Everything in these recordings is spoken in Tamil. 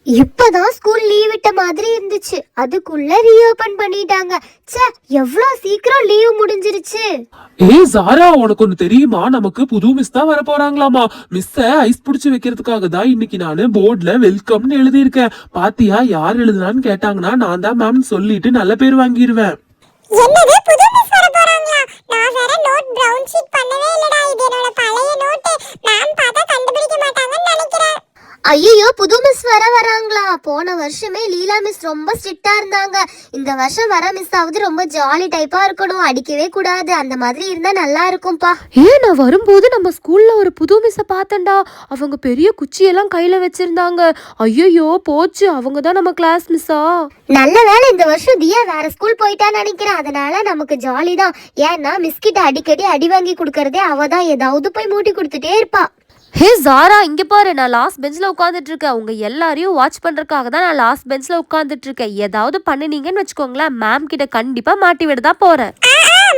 இப்பதான் ஸ்கூல் லீவ் விட்ட மாதிரி இருந்துச்சு, அதுக்குள்ள ரீஓபன் பண்ணிட்டாங்க. ச்சே, எவ்வளவு சீக்கிரம் லீவ் முடிஞ்சிருச்சு. ஏய் சாரா, உனக்கு ஒண்ணு தெரியுமா? நமக்கு புது மிஸ் தான் வர போறாங்களாமா. மிஸ்ஸ ஐஸ் புடிச்சு வைக்கிறதுக்காக தான் இன்னைக்கு நானு போர்ட்ல வெல்கம்னு எழுதியிருக்கேன். பாத்தியா, யார் எழுதுனான்னு கேட்டாங்கன்னா நான் தான் மேம் சொல்லிட்டு நல்ல பேர் வாங்கிடுவேன். என்னது புது மிஸ் வர போறாங்களா? நான் வேற நோட் பிரவுன் ஷீட் பண்ணவே இல்லடா. இது என்னோட பழைய நோட். மேம் பார்த்தா கண்டுபிடிக்க மாட்டாங்கன்னு நினைக்கிறேன். ஐயோ, புது மிஸ் வராங்களா? போன வருஷமே லீலா மிஸ் ரொம்ப ஸ்ட்ரிக்டா இருந்தாங்க. இந்த வருஷம் வர மிஸ் ஆகுது ரொம்ப ஜாலி டைப்பா இருக்கணும், அடிக்கவே கூடாது, அந்த மாதிரி இருந்தா நல்லா இருக்கும்பா. நான் வரும்போது நம்ம ஸ்கூல்ல ஒரு புது மிஸ்ஸை பார்த்தேன்டா. அவங்க பெரிய குச்சியெல்லாம் கையில வச்சிருந்தாங்க. ஐயோ போச்சு, அவங்க தான் நம்ம கிளாஸ் மிஸ்ஸா? நல்ல வேலை இந்த வருஷம் தியா வேற ஸ்கூல் போயிட்டான்னு நினைக்கிறேன். அதனால நமக்கு ஜாலி தான். ஏன்னா மிஸ் கிட்ட அடிக்கடி அடி வாங்கி கொடுக்கறதே அவ தான். ஏதாவது போய் மூட்டி கொடுத்துட்டே இருப்பா. ஹே ஜாரா, இங்க பாரு, நான் லாஸ்ட் பெஞ்ச்ல உட்காந்துட்டு இருக்கேன். உங்க எல்லாரையும் வாட்ச் பண்றதுக்காக தான் நான் லாஸ்ட் பெஞ்ச்ல உட்காந்துட்டு இருக்கேன். ஏதாவது பண்ணுனீங்கன்னு வச்சுக்கோங்களேன், மேம் கிட்ட கண்டிப்பா மாட்டி விட தான் போறேன்.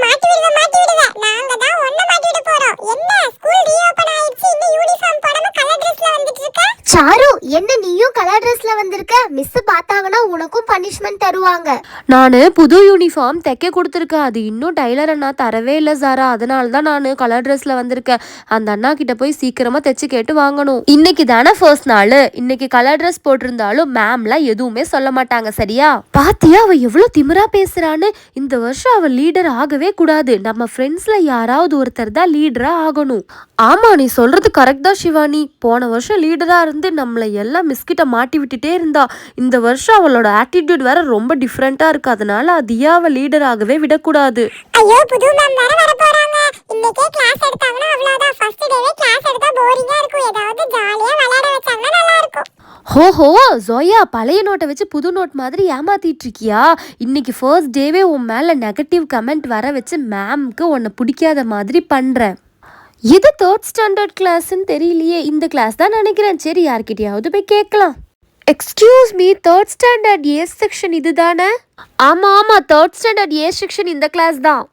மாட்டி விடுவேன். நாங்க தான் ஒண்ண மாட்டி விட போறோம். என்ன ஸ்கூல் ரீஓபன் ஆயிடுச்சு, இன்னும் யூனிஃபார்ம் போடாம கலர் ட்ரெஸ்ல வந்துட்டு இருக்க? சாரு, என்ன நீயும் கலர் ட்ரெஸ்ல வந்திருக்க? மிஸ் பார்த்தாங்கன்னா உனக்கும் பனிஷ்மெண்ட் தருவாங்க. நானு புது யூனிஃபார்ம் தைக்க கொடுத்துருக்கேன். அது இன்னும் டைலர் அண்ணா தரவே இல்லை ஜாரா. அதனால தான் நான் கலர் ட்ரெஸ்ல வந்திருக்கேன். அந்த அண்ணா கிட்ட போய் சீக்கிரமா தைச்சு கேட்டு வாங்கணும். இன்னைக்கு தானே ஃபர்ஸ்ட் நாள். இன்னைக்கு கலர் ட்ரெஸ் போட்டிருந்தாலும் மேம்லாம் எதுவுமே சொல்ல மாட்டாங்க, சரியா? பாத்தியா அவ எவ்வளவு திமிரா பேசுறான்னு. இந்த வருஷம் அவ லீடர் ஆகவே கூடாது. நம்ம ஃப்ரெண்ட்ஸ்ல யாராவது ஒருத்தர் தான் லீடரா ஆகணும். ஆமா, நீ சொல்றது கரெக்ட் தான் சிவானி. போன வருஷம் லீடரா இருந்து நம்மளை எல்லாம் மிஸ்கிட்ட மாட்டி விட்டுட்டே இருந்தா. இந்த வருஷம் அவளோட ஆட்டிடியூட் வேற ரொம்ப டிஃப்ரெண்டா இருக்கு. அதனால தியாவை லீடர் ஆகவே விடக்கூடாது. ஐயோ, புது மேம் வேற வர போறாங்க. இன்னைக்கே கிளாஸ் எடுத்தாங்கன்னா அவ்வளவுதான். ஃபர்ஸ்ட் டேவே கிளாஸ் எடுத்தா போரிங்கா இருக்கும். ஏதாவது ஜாலியா விளையாட வச்சாங்கன்னா நல்லா இருக்கும். ஹோஹோ ஜோயா, பழைய நோட்டை வச்சு புது நோட் மாதிரி ஏமாத்திட்டு இருக்கியா? இன்னைக்கு ஃபர்ஸ்ட் டேவே உன் மேல நெகட்டிவ் கமெண்ட் வர வச்சு மேம்க்கு உன்னை பிடிக்காத மாதிரி பண்றேன். இது தேர்ட் ஸ்டாண்டர்ட் கிளாஸ்ன்னு தெரியலையே. இந்த கிளாஸ் தான் நினைக்கிறேன். சரி, யார்கிட்டயாவது போய் கேட்கலாம். Excuse me, third standard A section இதுதானே? ஆமா, தேர்ட் ஸ்டாண்டர்ட் ஏ செக்ஷன் இந்த கிளாஸ் தான்.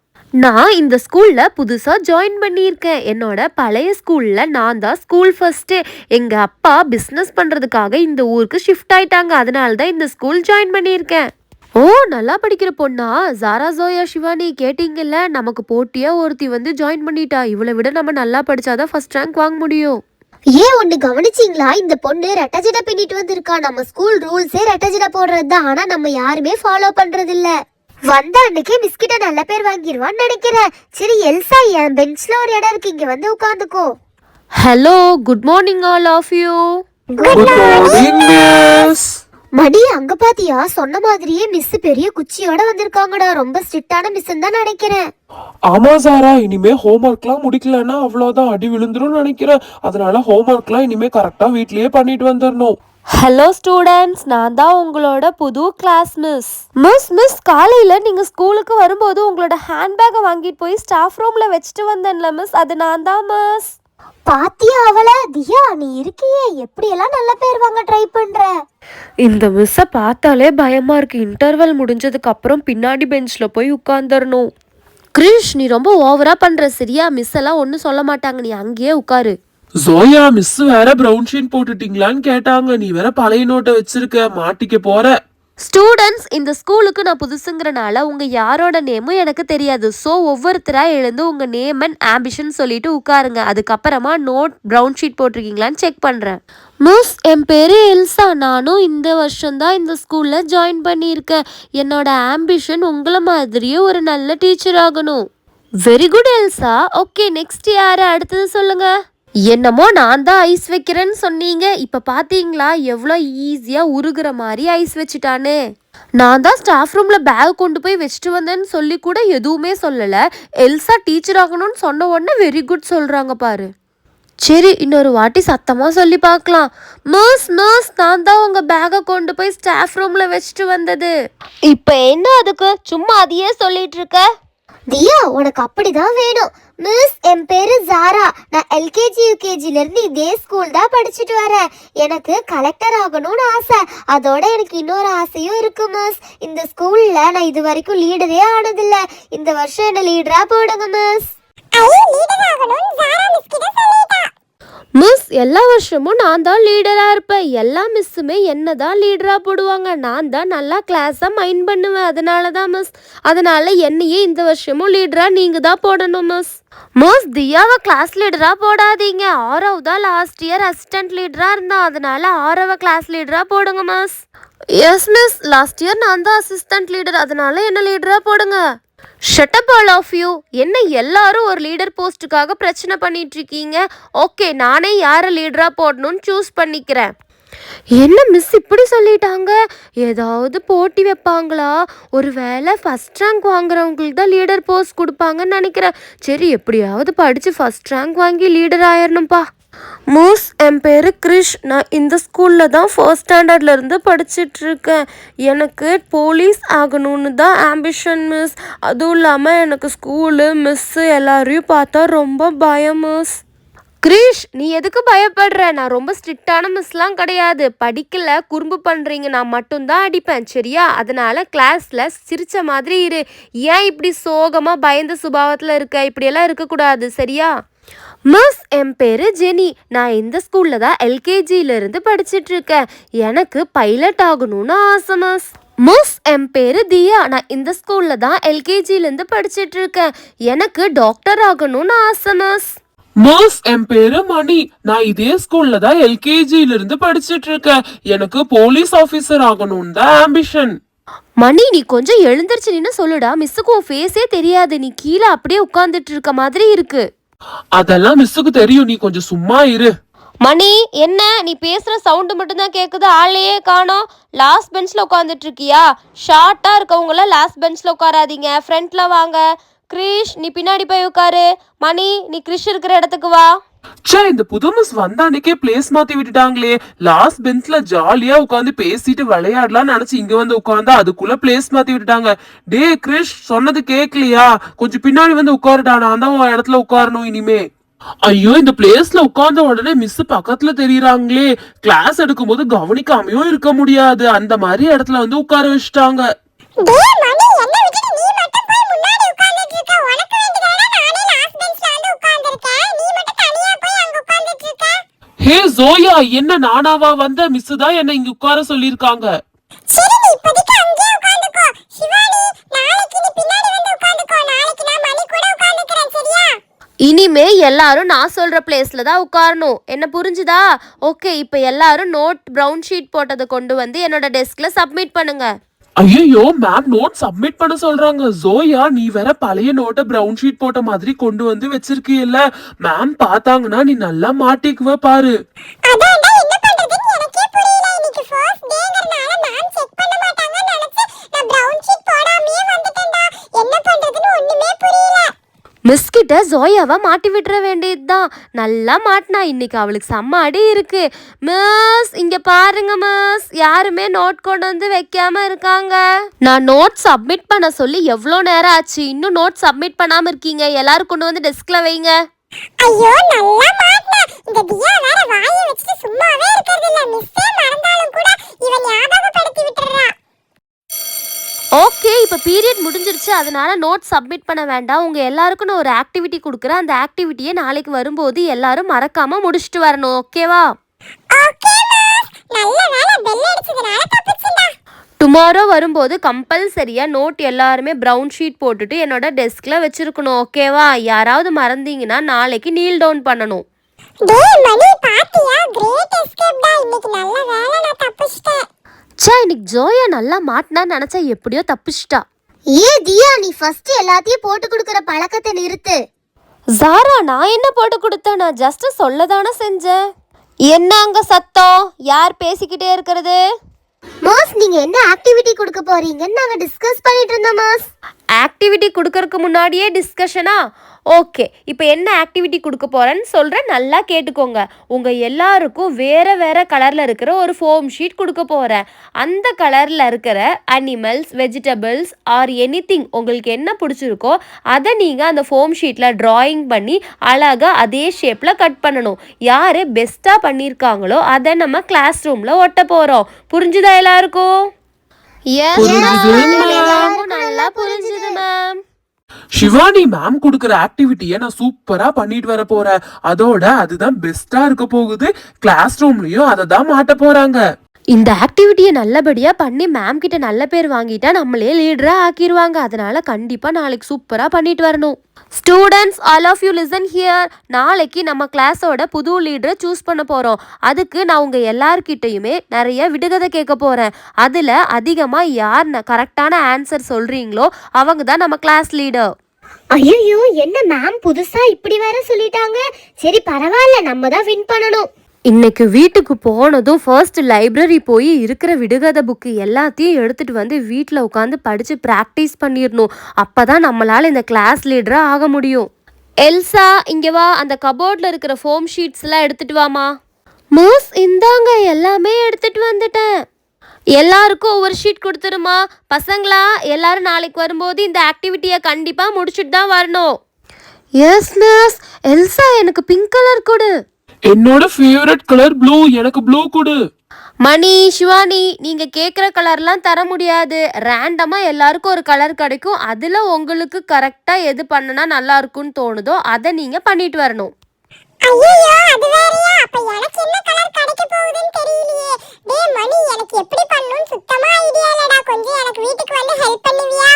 நான் இந்த ஸ்கூல்ல புதுசா ஜாயின் பண்ணியிருக்கேன். என்னோட பழைய ஸ்கூல்ல நான் தான் ஸ்கூல் ஃபர்ஸ்ட். எங்க அப்பா பிஸ்னஸ் பண்றதுக்காக இந்த ஊருக்கு ஷிஃப்ட் ஆயிட்டாங்க. அதனால தான் இந்த ஸ்கூல் ஜாயின் பண்ணியிருக்கேன். ஓ, நல்லா படிக்கிற பொண்ணா? ஜாரா, ஜோயா, சிவானி கேட்டீங்கல்ல, நமக்கு போட்டியா ஒருத்தி வந்து ஜாயின் பண்ணிட்டா. இவளை விட நம்ம நல்லா படிச்சாதான் ஃபர்ஸ்ட் ரேங்க் வாங்க முடியும். ஏன் ஒண்ணு கவனிச்சிங்களா? இந்த பொண்ணு ரெட்டஜடை பின்னிட்டு வந்திருக்கா. நம்ம ஸ்கூல் ரூல்ஸே ரெட்டஜடை போடுறது தான். ஆனா நம்ம யாருமே ஃபாலோ பண்றது இல்ல. வந்த அன்னைக்கே மிஸ்கிட்ட நல்ல பேர் வாங்கிடுவான்னு நினைக்கிறேன். சரி எல்சா, என் பெஞ்ச்ல ஒரு இடம் இருக்கு, இங்க வந்து உட்காந்துக்கோ. Hello, good morning all of you. Good morning miss. மடி, அங்க பாத்தியா? சொன்ன மாதிரியே மிஸ் பெரிய குச்சியோட வந்திருக்காங்கடா. ரொம்ப ஸ்ட்ரிக்டான மிஸ் தான் நினைக்கிறேன். ஆமா சாரா, இனிமே ஹோம்ஒர்க்லாம் முடிக்கலன்னா அவ்வளவுதான், அடி விழுந்துரும் நினைக்கிறேன். அதனால ஹோம்ஒர்க்லாம் இனிமே கரெக்டா வீட்லயே பண்ணிட்டு வந்துடணும். ஹலோ ஸ்டூடெண்ட்ஸ், நான் தான் உங்களோட புது கிளாஸ் மிஸ். மிஸ் காலையில் நீங்கள் ஸ்கூலுக்கு வரும்போது உங்களோட ஹேண்ட்பேக்கை வாங்கிட்டு போய் ஸ்டாஃப் ரூமில் வச்சுட்டு வந்தேன்ல மிஸ், அது நான் தான் மிஸ். பாத்தியா அவள? தியா, நீ இருக்கியே, எப்படியெல்லாம் நல்ல பேர் வாங்க ட்ரை பண்ற. இந்த மிஸ்ஸை பார்த்தாலே பயமா இருக்கு. இன்டர்வல் முடிஞ்சதுக்கு அப்புறம் பின்னாடி பெஞ்சில் போய் உட்காந்துடணும். கிரிஷ், நீ ரொம்ப ஓவரா பண்ற, சரியா? மிஸ் எல்லாம் ஒன்றும் சொல்ல மாட்டாங்க, நீ அங்கேயே உட்காரு. ஜோயா, மிஸ் வேற பிரவுன் ஷீட் போட்டுட்டீங்களான்னு கேட்டாங்க. நீ வேற பழைய நோட்டை வச்சிருக்க, மாட்டிக்க போற. ஸ்டூடெண்ட்ஸ், இந்த ஸ்கூலுக்கு நான் புதுசுங்கிறனால உங்க யாரோட நேமும் எனக்கு தெரியாது. ஸோ ஒவ்வொருத்தரா எழுந்து உங்க நேம் அண்ட் ஆம்பிஷன் சொல்லிட்டு உட்காருங்க. அதுக்கப்புறமா நோட் பிரவுன் ஷீட் போட்டிருக்கீங்களான்னு செக் பண்றேன். மிஸ், என் பேரு எல்சா. நானும் இந்த வருஷம்தான் இந்த ஸ்கூல்ல ஜாயின் பண்ணியிருக்கேன். என்னோட ஆம்பிஷன் உங்களை மாதிரியே ஒரு நல்ல டீச்சர் ஆகணும். Very good Elsa. Okay, next யாரு? அடுத்தது சொல்லுங்க. என்னமோ நான் தான் ஐஸ் வைக்கிறேன்னு சொன்னீங்க, இப்போ பார்த்தீங்களா எவ்வளோ ஈஸியாக உருகிற மாதிரி ஐஸ் வச்சுட்டானே. நான் தான் ஸ்டாஃப் ரூமில் பேக் கொண்டு போய் வச்சுட்டு வந்தேன்னு சொல்லி கூட எதுவுமே சொல்லலை. எல்சா டீச்சர் ஆகணும்னு சொன்ன உடனே வெரி குட் சொல்கிறாங்க பாரு. சரி, இன்னொரு வாட்டி சத்தமாக சொல்லி பார்க்கலாம். மிஸ், நான் தான் உங்கள் பேக்கை கொண்டு போய் ஸ்டாஃப் ரூமில் வச்சுட்டு வந்தது. இப்போ என்ன அதுக்கு சும்மா அதையே சொல்லிட்டு இருக்க? தியா, உனக்கு அப்படிதான் வேணும். மிஸ், என் பேரு ஜாரா. நான் எல்கேஜி யூகேஜில இருந்து இதே ஸ்கூல் தான் படிச்சுட்டு வரேன். எனக்கு கலெக்டர் ஆகணும்னு ஆசை. அதோட எனக்கு இன்னொரு ஆசையும் இருக்கு மிஸ். இந்த ஸ்கூல்ல நான் இது வரைக்கும் லீடரே ஆனதில்ல. இந்த வருஷம் என்ன லீடரா போடுங்க மிஸ். மிஸ் எல்லா வருஷமும் நான் தான் லீடரா இருப்பேன். எல்லா மிஸ்ஸுமே என்ன தான் லீடரா போடுவாங்க. நான் தான் நல்லா கிளாஸை மைண்ட் பண்ணுவேன். அதனால தான் மிஸ். அதனால என்னையே இந்த வருஷமும் லீடரா நீங்க தான் போடணும் மிஸ். மிஸ் தியாவை கிளாஸ் லீடரா போடாதீங்க. ஆரவ் தான் லாஸ்ட் இயர் அசிஸ்டன்ட் லீடரா இருந்தான். அதனால ஆரவ கிளாஸ் லீடரா போடுங்க miss. Yes miss, last year நான் தான் அசிஸ்டன்ட் லீடர். அதனால என்ன லீடரா போடுங்க. Shut up all of you. என்ன எல்லாரும் ஒரு லீடர் போஸ்ட்டுக்காக பிரச்சனை பண்ணிட்டு இருக்கீங்க? ஓகே, நானே யாரை லீடரா போடணும்னு சூஸ் பண்ணிக்கிறேன். என்ன மிஸ் இப்படி சொல்லிட்டாங்க? ஏதாவது போட்டி வைப்பாங்களா? ஒரு வேளை ஃபர்ஸ்ட் ரேங்க் வாங்குறவங்களுக்கு தான் லீடர் போஸ்ட் கொடுப்பாங்கன்னு நினைக்கிறேன். சரி, எப்படியாவது படித்து ஃபர்ஸ்ட் ரேங்க் வாங்கி லீடர் ஆயிடணும்ப்பா. மிஸ், என் பேர் கிரிஷ். நான் இந்த ஸ்கூலில் தான் ஃபர்ஸ்ட் ஸ்டாண்டர்ட்லேருந்து படிச்சிட்ருக்கேன். எனக்கு போலீஸ் ஆகணும்னு தான் ஆம்பிஷன் மிஸ். அதுவும் இல்லாமல் எனக்கு ஸ்கூலு மிஸ்ஸு எல்லாரையும் பார்த்தா ரொம்ப பயம் மிஸ். கிரிஷ், நீ எதுக்கு பயப்படுற? நான் ரொம்ப ஸ்ட்ரிக்டான மிஸ்லாம் கிடையாது. படிக்கல, குறும்பு பண்ணுறீங்க நான் மட்டும்தான் அடிப்பேன், சரியா? அதனால கிளாஸில் சிரித்த மாதிரி இரு. ஏன் இப்படி சோகமாக பயந்த சுபாவத்தில் இருக்க? இப்படியெல்லாம் இருக்கக்கூடாது, சரியா? மிஸ், என் பேர் ஜெனி. நான் இந்த ஸ்கூலில் தான் எல்கேஜியிலேருந்து படிச்சிட்ருக்கேன். எனக்கு பைலட் ஆகணும்னு ஆசை மிஸ். மிஸ், என் பேர் தியா. நான் இந்த ஸ்கூலில் தான் எல்கேஜியிலேருந்து படிச்சிட்ருக்கேன். எனக்கு டாக்டர் ஆகணும்னு ஆசை மிஸ். மிஸ், என் பேரு மணி. நான் இதே ஸ்கூல்ல தான் எல்கேஜில இருந்து படிச்சிட்டு இருக்கேன். எனக்கு போலீஸ் ஆபீசர் ஆகணும்னு தான் ஆம்பிஷன். மணி, நீ கொஞ்சம் எழுந்திருச்சு நின்று சொல்லுடா. மிஸ்ஸுக்கு உன் ஃபேஸே தெரியாது. நீ கீழே அப்படியே உட்காந்துட்டு இருக்க மாதிரி இருக்கு. அதெல்லாம் மிஸ்ஸுக்கு தெரியும், நீ கொஞ்சம் சும்மா இரு. மணி, என்ன நீ பேசுற சவுண்டு மட்டும்தான் கேக்குது, ஆளையே காணோம். லாஸ்ட் பெஞ்ச்ல உட்காந்துட்டு இருக்கியா? ஷார்ட்டா இருக்கவங்கள லாஸ்ட் பெஞ்ச்ல உட்காராதீங்க, ஃப்ரண்ட்ல வாங்க. கிரிஷ், நீ பின்னாடி போய் உட்காரு. மணி, நீ கிரிஷ் இருக்கிற இடத்துக்கு வா. ச்சே, இந்த புது மிஸ் வந்த அன்னைக்கே பிளேஸ் மாத்தி விட்டுட்டாங்களே. லாஸ்ட் பெஞ்ச்ல ஜாலியா உட்காந்து பேசிட்டு விளையாடலாம்னு நினைச்சு இங்க வந்து உட்கார்ந்தா அதுக்குள்ள பிளேஸ் மாத்தி விட்டுட்டாங்க. டே கிரிஷ், சொன்னது கேட்கலையா? கொஞ்சம் பின்னாடி வந்து உட்காருடா, நான் தான் உன் இடத்துல உட்காரணும் இனிமே. ஐயோ, இந்த பிளேஸ்ல உட்கார்ந்த உடனே மிஸ் பக்கத்துல தெரியறாங்களே. கிளாஸ் எடுக்கும் போது கவனிக்காமையும் இருக்க முடியாது. அந்த மாதிரி இடத்துல வந்து உட்கார வச்சுட்டாங்க. டேய் மணி, என்ன விட்டுட்டு நீ மட்டும் போய் முன்னாடி உட்கார்ந்துட்டு இருக்க? உனக்கு வேண்டியதானே நானே லாஸ்ட் பெஞ்ச்ல வந்து உட்கார்ந்திருக்கேன். நீ மட்டும் தனியா போய் அங்க உட்கார்ந்துட்டு இருக்க? ஹே ஜோயா, என்ன நானாவா வந்த? மிஸ் தான் என்ன இங்க உட்கார சொல்லிருக்காங்க. சரி, நீ இப்போதைக்கு அங்கேயே உட்கார்ந்துக்கோ. சிவானி, நாளைக்கு நீ பின்னாடி வந்து உட்கார்ந்துக்கோ. நாளைக்கு நான் மணி கூட உட்கார்ந்துக்கிறேன், சரியா? இனிமே எல்லாரும் நான் சொல்ற பிளேஸ்ல தான் உட்காரணும். என்ன புரிஞ்சுதா? ஓகே, இப்போ எல்லாரும் நோட் ப்ரௌன் ஷீட் போட்டதை கொண்டு வந்து என்னோட டெஸ்க்ல சப்மிட் பண்ணுங்க. ஐயோ, மேம் நோட் சப்மிட் பண்ண சொல்றாங்க. ஜோயா, நீ வேற பழைய நோட்டை பிரவுன் ஷீட் போட்ட மாதிரி கொண்டு வந்து வச்சிருக்கீல்ல. மேம் பார்த்தாங்கன்னா நீ நல்லா மாட்டிக்குவ பாரு. அதான்டா, என்ன பண்றதுன்னு எனக்கே புரியல. இன்னைக்கு ஃபர்ஸ்ட் டேங்கறனால மேம் செக் பண்ண மாட்டாங்கன்னு நினைச்சு நான் பிரவுன் ஷீட் போடாமயே வந்துட்டேன்டா. என்ன பண்றதுன்னு ஒண்ணுமே புரியல. மிஸ் கிட்ட ஜோயாவை மாட்டி விட்டுற வேண்டியதுதான். நல்லா மாட்டினா இன்னைக்கு அவளுக்கு செம்ம அடி இருக்கு. மிஸ், இங்க பாருங்க மிஸ், யாருமே நோட் கொண்டு வந்து வைக்காம இருக்காங்க. நான் நோட் சப்மிட் பண்ண சொல்லி எவ்வளோ நேரம் ஆச்சு, இன்னும் நோட் சப்மிட் பண்ணாம இருக்கீங்க. எல்லாரும் கொண்டு வந்து டெஸ்க்ல வைங்க. ஐயோ, நல்லா மாட்னா. இந்த தியா வேற வாயை வச்சுட்டு சும்மாவே இருக்கிறது இல்ல. மிஸ்ஸே மறந்தாலும் கூட இவன் ஞாபகப்படுத்தி விட்டுறா. ஓகே, இப்போ பீரியட் முடிஞ்சிருச்சு. அதனால நோட் சப்மிட் பண்ண வேண்டாம். உங்கள் எல்லாருக்கும் நான் ஒரு ஆக்டிவிட்டி கொடுக்குறேன். அந்த ஆக்டிவிட்டியை நாளைக்கு வரும்போது எல்லாரும் மறக்காம முடிச்சுட்டு வரணும், ஓகேவா? ஓகே மிஸ், நல்ல வேளை பெல் அடிச்சதுனால தப்பிச்சேன்டா. டுமாரோ வரும்போது கம்பல்சரியாக நோட் எல்லாருமே ப்ரௌன் ஷீட் போட்டுட்டு என்னோட டெஸ்கில் வச்சுருக்கணும், ஓகேவா? யாராவது மறந்தீங்கன்னா நாளைக்கு நீல் டவுன் பண்ணணும். டேய் மணி, பாத்தியா? கிரேட் எஸ்கேப்டா. இன்னைக்கு நல்ல வேளை நான் தப்பிச்சிட்டேன். இன்னைக்கு ஜோயா நல்லா மாட்டினா நினைச்சா எப்படியோ தப்பிச்சிட்டா. ஏ தியா, நீ ஃபர்ஸ்ட் எல்லாத்தையும் போட்டு கொடுக்கற பழக்கத்தை நிறுத்து. ஜாரா, நான் என்ன போட்டு கொடுத்தேன்? நான் ஜஸ்ட் சொல்லதானே செஞ்சேன். என்ன அங்க சத்தம்? யார் பேசிக்கிட்டே இருக்கிறது? மாஸ், நீங்க என்ன ஆக்டிவிட்டி கொடுக்க போறீங்கன்னு நாங்க டிஸ்கஸ் பண்ணிட்டு இருந்தோம் மாஸ். ஆக்டிவிட்டி கொடுக்கறதுக்கு முன்னாடியே டிஸ்கஷனா? ஓகே, இப்போ என்ன ஆக்டிவிட்டி கொடுக்க போகிறேன்னு சொல்கிறேன், நல்லா கேட்டுக்கோங்க. உங்கள் எல்லாருக்கும் வேறு வேறு கலரில் இருக்கிற ஒரு ஃபோம் ஷீட் கொடுக்க போகிறேன். அந்த கலரில் இருக்கிற அனிமல்ஸ், வெஜிடபிள்ஸ் ஆர் எனிதிங் உங்களுக்கு என்ன பிடிச்சிருக்கோ அதை நீங்கள் அந்த ஃபோம் ஷீட்டில் ட்ராயிங் பண்ணி அழகாக அதே ஷேப்பில் கட் பண்ணணும். யார் பெஸ்ட்டாக பண்ணியிருக்காங்களோ அதை நம்ம கிளாஸ் ரூமில் ஒட்ட போகிறோம். புரிஞ்சுதா எல்லாருக்கும்? புரிஞ்சுது, நல்லா புரிஞ்சுது மேம். சிவானி மேம் கொடுக்குற ஆக்டிவிட்டியை நான் சூப்பரா பண்ணிட்டு வர போறேன். அதோட அதுதான் பெஸ்டா இருக்க போகுது. கிளாஸ் ரூம்லயும் அதை தான் மாட்ட போறாங்க. இந்த ஆக்டிவிட்டியை நல்லபடியா பண்ணி மேம் கிட்ட நல்ல பேர் வாங்கிட்டா நம்மளே லீடரா ஆக்கிடுவாங்க. அதனால கண்டிப்பா நாளைக்கு சூப்பரா பண்ணிட்டு வரணும். Students, all of you listen here. நாளைக்கு நம்ம கிளாஸோட புது லீடரை சூஸ் பண்ண போறோம். அதுக்கு நான் உங்க எல்லார்கிட்டயுமே நிறைய விடுகதை கேட்க போறேன். அதுல அதிகமா யார் கரெக்டான ஆன்சர் சொல்றீங்களோ அவங்க தான் நம்ம கிளாஸ் லீடர். ஐயோ, என்ன மேம் புதுசா இப்படி வேற சொல்லிட்டாங்க. சரி பரவாயில்ல, நம்ம தான் வின் பண்ணணும். இன்னைக்கு வீட்டுக்கு போனதும் ஃபர்ஸ்ட் லைப்ரரி போய் இருக்கிற விடுகதை புக்கு எல்லாத்தையும் எடுத்துட்டு வந்து வீட்டில் உட்காந்து படித்து ப்ராக்டிஸ் பண்ணிடணும். அப்போ தான் நம்மளால் இந்த கிளாஸ் லீடராக ஆக முடியும். எல்சா, இங்கே வா. அந்த கபோர்டில் இருக்கிற ஃபோம் ஷீட்ஸ்லாம் எடுத்துட்டு வாமா. மிஸ், இந்தாங்க, எல்லாமே எடுத்துட்டு வந்துட்டேன். எல்லாருக்கும் ஒவ்வொரு ஷீட் கொடுத்துருமா. பசங்களா, எல்லாரும் நாளைக்கு வரும்போது இந்த ஆக்டிவிட்டியை கண்டிப்பாக முடிச்சுட்டு தான் வரணும். Yes miss. எல்சா, எனக்கு பிங்க் கலர் கொடு. என்னோட ஃபேவரட் கலர் ப்ளூ. எனக்கு ப்ளூ கொடு. மணி, சிவானி, நீங்க கேக்குற கலர்லாம் தர முடியாது. ரேண்டமா எல்லாருக்கும் ஒரு கலர் கிடைக்கும். அதுல உங்களுக்கு கரெக்டா எது பண்ணனா நல்லா இருக்கும்னு தோணுதோ அதை நீங்க பண்ணிட்டு வரணும். ஐயோ, அது வேறயா? அப்ப எனக்கு என்ன கலர் கிடைக்க போகுதுன்னு தெரியலையே. டேய் மணி, எனக்கு எப்படி பண்ணனும்னு சுத்தமா ஐடியா இல்லடா. கொஞ்சம் எனக்கு வீட்டுக்கு வந்து ஹெல்ப் பண்ணுவியா?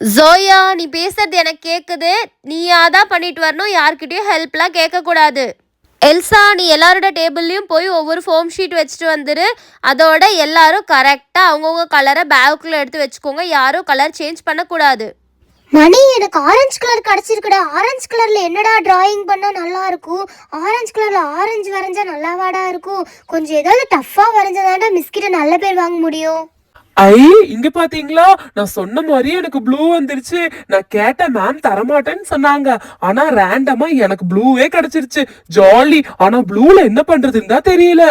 ஜோயா, நீ பேசுறது எனக்கு கேக்குது. நீயா தான் பண்ணிட்டு வரணும். யார்கிட்டயும் ஹெல்ப்லாம் கேட்க கூடாது. எல்சா, நீ எல்லாரோட டேபிள்லையும் போய் ஒவ்வொரு ஃபோம் ஷீட் வச்சுட்டு வந்துரு. அதோட எல்லாரும் கரெக்டாக அவங்கவுங்க கலரை பேக்குள்ளே எடுத்து வச்சுக்கோங்க. யாரும் கலர் சேஞ்ச் பண்ணக்கூடாது. மணி, எனக்கு ஆரஞ்சு கலர் கிடைச்சிருக்குடா. ஆரஞ்சு கலர்ல என்னடா டிராயிங் பண்ணா நல்லா இருக்கும்? ஆரஞ்சு கலர்ல ஆரஞ்சு வரைஞ்சா நல்லாவாடா இருக்கும்? கொஞ்சம் ஏதாவது டஃப்பா வரைஞ்சதாண்டா மிஸ் கிட்ட நல்ல பேர் வாங்க முடியும். ஐ, இங்க பாத்தீங்களா, நான் சொன்ன மாதிரி எனக்கு ப்ளூ வந்துருச்சு. நான் கேட்ட மேம் தரமாட்டேன்னு சொன்னாங்க. ஆனா ரேண்டமா எனக்கு ப்ளூவே கிடைச்சிருச்சு. ஜாலி. ஆனா ப்ளூல என்ன பண்றதுன்னு தான் தெரியல.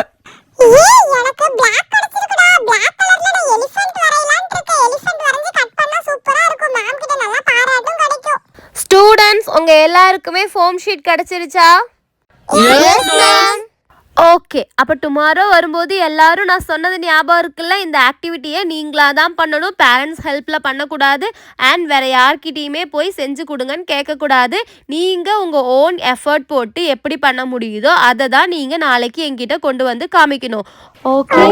எனக்கு Black கிடைச்சிருக்குடா. Black கலர்ல நான் எலிஃபண்ட் வரையலாம்னு இருக்கேன். எலிஃபண்ட் வரைஞ்சு கட் பண்ணா சூப்பரா இருக்கும். மேம் கிட்ட நல்லா பாராட்டும் கிடைக்கும். ஸ்டூடெண்ட்ஸ், உங்க எல்லாருக்குமே ஃபோம் ஷீட் கிடைச்சிருச்சா? Yes ma'am. ஓகே, அப்போ டுமாரோ வரும்போது எல்லாரும் நான் சொன்னது ஞாபகம் இருக்குல்ல? இந்த ஆக்டிவிட்டியை நீங்களா தான் பண்ணணும். பேரண்ட்ஸ் ஹெல்ப்பில் பண்ணக்கூடாது. அண்ட் வேற யார்கிட்டையுமே போய் செஞ்சு கொடுங்கன்னு கேட்கக்கூடாது. நீங்கள் உங்கள் ஓன் எஃபர்ட் போட்டு எப்படி பண்ண முடியுதோ அதை தான் நீங்கள் நாளைக்கு என்கிட்ட கொண்டு வந்து காமிக்கணும். ஓகே.